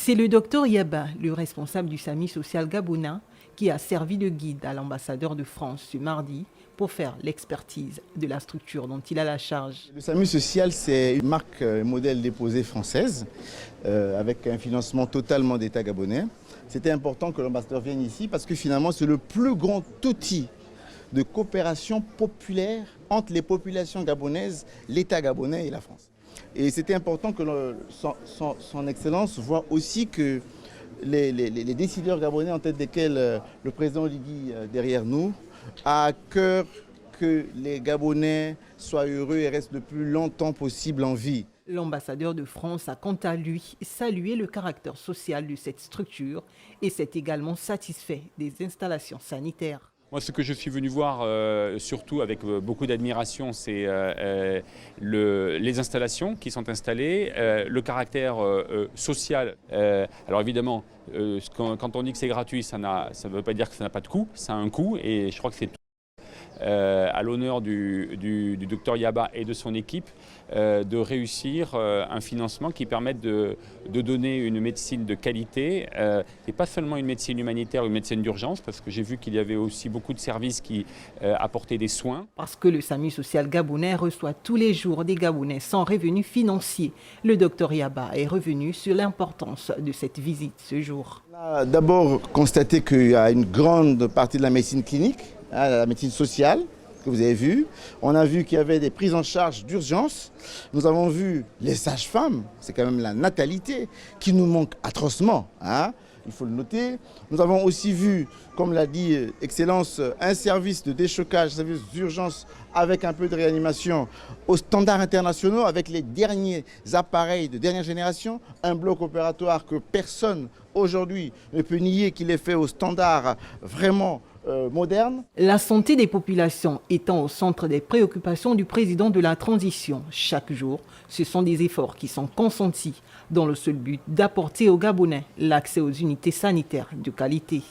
C'est le docteur Yaba, le responsable du SAMU social gabonais, qui a servi de guide à l'ambassadeur de France ce mardi pour faire l'expertise de la structure dont il a la charge. Le SAMU social, c'est une marque modèle déposée française avec un financement totalement d'État gabonais. C'était important que l'ambassadeur vienne ici parce que finalement, c'est le plus grand outil de coopération populaire entre les populations gabonaises, l'État gabonais et la France. Et c'était important que son Excellence voit aussi que les décideurs gabonais, en tête desquels le président Oligui derrière nous, a à cœur que les Gabonais soient heureux et restent le plus longtemps possible en vie. L'ambassadeur de France a quant à lui salué le caractère social de cette structure et s'est également satisfait des installations sanitaires. Moi, ce que je suis venu voir, surtout avec beaucoup d'admiration, c'est les installations qui sont installées, le caractère social. Alors évidemment, quand on dit que c'est gratuit, ça ne veut pas dire que ça n'a pas de coût, ça a un coût et je crois que c'est à l'honneur du docteur Yaba et de son équipe de réussir un financement qui permette de donner une médecine de qualité et pas seulement une médecine humanitaire ou une médecine d'urgence, parce que j'ai vu qu'il y avait aussi beaucoup de services qui apportaient des soins. Parce que le SAMU social gabonais reçoit tous les jours des Gabonais sans revenus financiers, le docteur Yaba est revenu sur l'importance de cette visite ce jour. On a d'abord constaté qu'il y a une grande partie de la médecine clinique, la médecine sociale, que vous avez vu. On a vu qu'il y avait des prises en charge d'urgence. Nous avons vu les sages-femmes, c'est quand même la natalité qui nous manque atrocement, il faut le noter. Nous avons aussi vu, comme l'a dit Excellence, un service de déchocage, un service d'urgence avec un peu de réanimation aux standards internationaux, avec les derniers appareils de dernière génération, un bloc opératoire que personne aujourd'hui ne peut nier qu'il est fait aux standards vraiment moderne. La santé des populations étant au centre des préoccupations du président de la transition, chaque jour, ce sont des efforts qui sont consentis dans le seul but d'apporter aux Gabonais l'accès aux unités sanitaires de qualité.